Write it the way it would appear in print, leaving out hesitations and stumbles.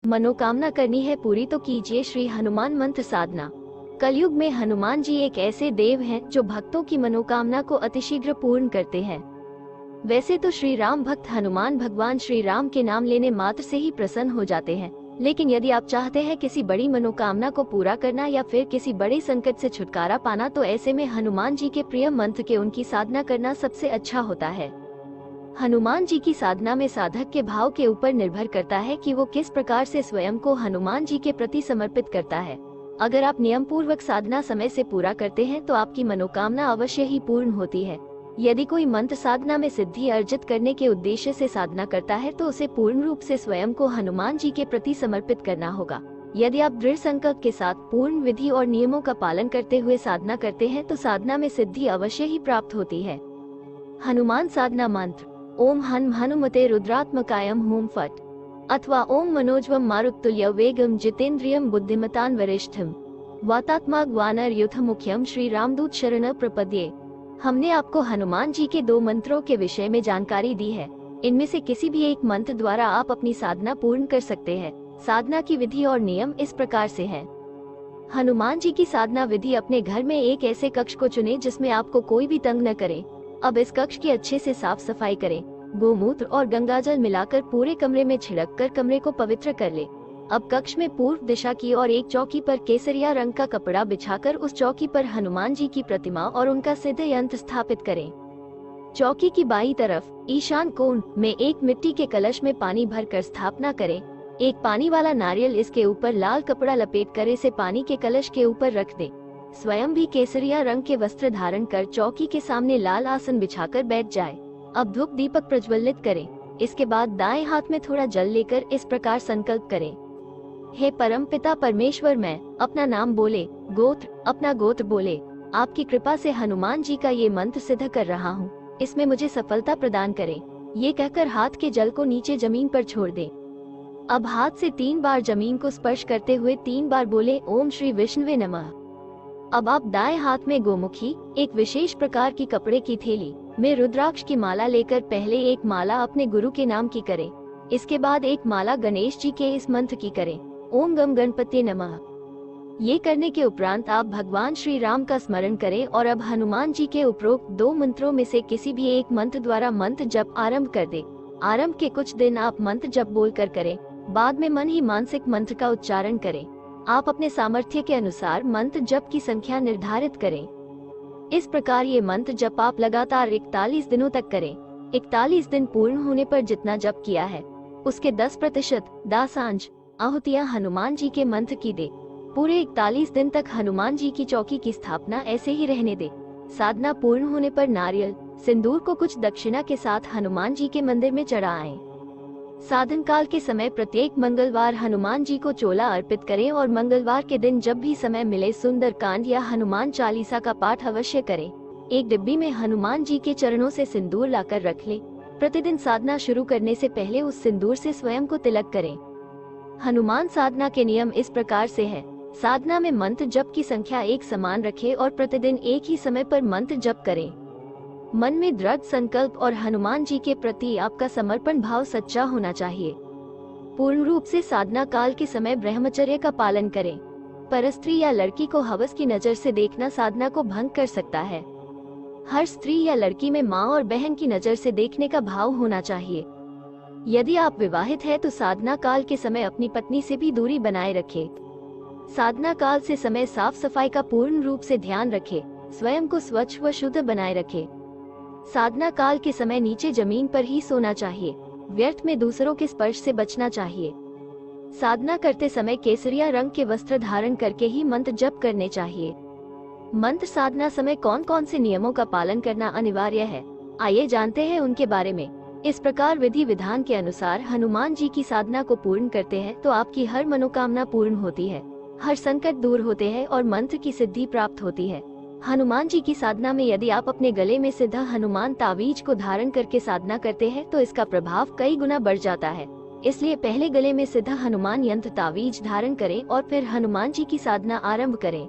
मनोकामना करनी है पूरी तो कीजिए श्री हनुमान मंत्र साधना। कलयुग में हनुमान जी एक ऐसे देव हैं जो भक्तों की मनोकामना को अतिशीघ्र पूर्ण करते हैं। वैसे तो श्री राम भक्त हनुमान भगवान श्री राम के नाम लेने मात्र से ही प्रसन्न हो जाते हैं, लेकिन यदि आप चाहते हैं किसी बड़ी मनोकामना को पूरा करना या फिर किसी बड़े संकट से छुटकारा पाना, तो ऐसे में हनुमान जी के प्रिय मंत्र के उनकी साधना करना सबसे अच्छा होता है। हनुमान जी की साधना में साधक के भाव के ऊपर निर्भर करता है कि वो किस प्रकार से स्वयं को हनुमान जी के प्रति समर्पित करता है। अगर आप नियम पूर्वक साधना समय से पूरा करते हैं तो आपकी मनोकामना अवश्य ही पूर्ण होती है। यदि कोई मंत्र साधना में सिद्धि अर्जित करने के उद्देश्य से साधना करता है तो उसे पूर्ण रूप से स्वयं को हनुमान जी के प्रति समर्पित करना होगा। यदि आप दृढ़ संकल्प के साथ पूर्ण विधि और नियमों का पालन करते हुए साधना करते हैं तो साधना में सिद्धि अवश्य ही प्राप्त होती है। हनुमान साधना मंत्र: ओम हनुमते रुद्रात्मकायम हुम फट, अथवा ओम मनोजवम मारुतुल्य वेगम जितेन्द्रियम बुद्धिमतान वरिष्ठम वातात्मा वानर युथ मुख्यम श्री रामदूत शरण प्रपद्ये। हमने आपको हनुमान जी के 2 मंत्रों के विषय में जानकारी दी है। इनमें से किसी भी एक मंत्र द्वारा आप अपनी साधना पूर्ण कर सकते हैं। साधना की विधि और नियम इस प्रकार से हैं। हनुमान जी की साधना विधि: अपने घर में एक ऐसे कक्ष को चुने जिसमें आपको कोई भी तंग न करे। अब इस कक्ष की अच्छे से साफ सफाई करें। गोमूत्र और गंगाजल मिलाकर पूरे कमरे में छिड़क कर कमरे को पवित्र कर ले। अब कक्ष में पूर्व दिशा की और एक चौकी पर केसरिया रंग का कपड़ा बिछाकर उस चौकी पर हनुमान जी की प्रतिमा और उनका सिद्ध यंत्र स्थापित करें। चौकी की बाईं तरफ ईशान कोण में एक मिट्टी के कलश में पानी भरकर स्थापना करें। एक पानी वाला नारियल इसके ऊपर लाल कपड़ा लपेट कर इसे पानी के कलश के ऊपर रख दे। स्वयं भी केसरिया रंग के वस्त्र धारण कर चौकी के सामने लाल आसन बिछाकर बैठ जाए। अब धूप दीपक प्रज्वलित करें। इसके बाद दाएं हाथ में थोड़ा जल लेकर इस प्रकार संकल्प करें: हे परम पिता परमेश्वर, मैं अपना नाम बोले, गोत्र अपना गोत्र बोले, आपकी कृपा से हनुमान जी का ये मंत्र सिद्ध कर रहा हूँ, इसमें मुझे सफलता प्रदान करें। ये कहकर हाथ के जल को नीचे जमीन पर छोड़ दे। अब हाथ से 3 बार जमीन को स्पर्श करते हुए 3 बार बोले: ओम श्री विष्णुवे नमः। अब आप दाएं हाथ में गोमुखी एक विशेष प्रकार की कपड़े की थैली में रुद्राक्ष की माला लेकर पहले एक माला अपने गुरु के नाम की करें। इसके बाद एक माला गणेश जी के इस मंत्र की करें: ओम गम गणपति नमः। ये करने के उपरांत आप भगवान श्री राम का स्मरण करें और अब हनुमान जी के उपरोक्त 2 मंत्रों में से किसी भी एक मंत्र द्वारा मंत्र जप आरंभ कर दे। आरंभ के कुछ दिन आप मंत्र जप बोलकर करें, बाद में मन ही मानसिक मंत्र का उच्चारण करें। आप अपने सामर्थ्य के अनुसार मंत्र जप की संख्या निर्धारित करें। इस प्रकार ये मंत्र जप आप लगातार 41 दिनों तक करें। 41 दिन पूर्ण होने पर जितना जप किया है उसके 10% दासांज आहुतियां हनुमान जी के मंत्र की दे। पूरे 41 दिन तक हनुमान जी की चौकी की स्थापना ऐसे ही रहने दे। साधना पूर्ण होने पर नारियल सिंदूर को कुछ दक्षिणा के साथ हनुमान जी के मंदिर में चढ़ाएं। साधन काल के समय प्रत्येक मंगलवार हनुमान जी को चोला अर्पित करें और मंगलवार के दिन जब भी समय मिले सुंदर कांड या हनुमान चालीसा का पाठ अवश्य करें। एक डिब्बी में हनुमान जी के चरणों से सिंदूर लाकर रख ले। प्रतिदिन साधना शुरू करने से पहले उस सिंदूर से स्वयं को तिलक करें। हनुमान साधना के नियम इस प्रकार से है: साधना में मंत्र जप की संख्या एक समान रखें और प्रतिदिन एक ही समय पर मंत्र जप करें। मन में दृढ़ संकल्प और हनुमान जी के प्रति आपका समर्पण भाव सच्चा होना चाहिए। पूर्ण रूप से साधना काल के समय ब्रह्मचर्य का पालन करें। परस्त्री या लड़की को हवस की नजर से देखना साधना को भंग कर सकता है। हर स्त्री या लड़की में माँ और बहन की नजर से देखने का भाव होना चाहिए। यदि आप विवाहित है तो साधना काल के समय अपनी पत्नी से भी दूरी बनाए रखें। साधना काल से समय साफ सफाई का पूर्ण रूप से ध्यान रखें। स्वयं को स्वच्छ व शुद्ध बनाए रखें। साधना काल के समय नीचे जमीन पर ही सोना चाहिए। व्यर्थ में दूसरों के स्पर्श से बचना चाहिए। साधना करते समय केसरिया रंग के वस्त्र धारण करके ही मंत्र जप करने चाहिए। मंत्र साधना समय कौन कौन से नियमों का पालन करना अनिवार्य है, आइए जानते हैं उनके बारे में। इस प्रकार विधि विधान के अनुसार हनुमान जी की साधना को पूर्ण करते हैं तो आपकी हर मनोकामना पूर्ण होती है, हर संकट दूर होते हैं और मंत्र की सिद्धि प्राप्त होती है। हनुमान जी की साधना में यदि आप अपने गले में सीधा हनुमान तावीज को धारण करके साधना करते हैं तो इसका प्रभाव कई गुना बढ़ जाता है। इसलिए पहले गले में सीधा हनुमान यंत्र तावीज धारण करें और फिर हनुमान जी की साधना आरंभ करें।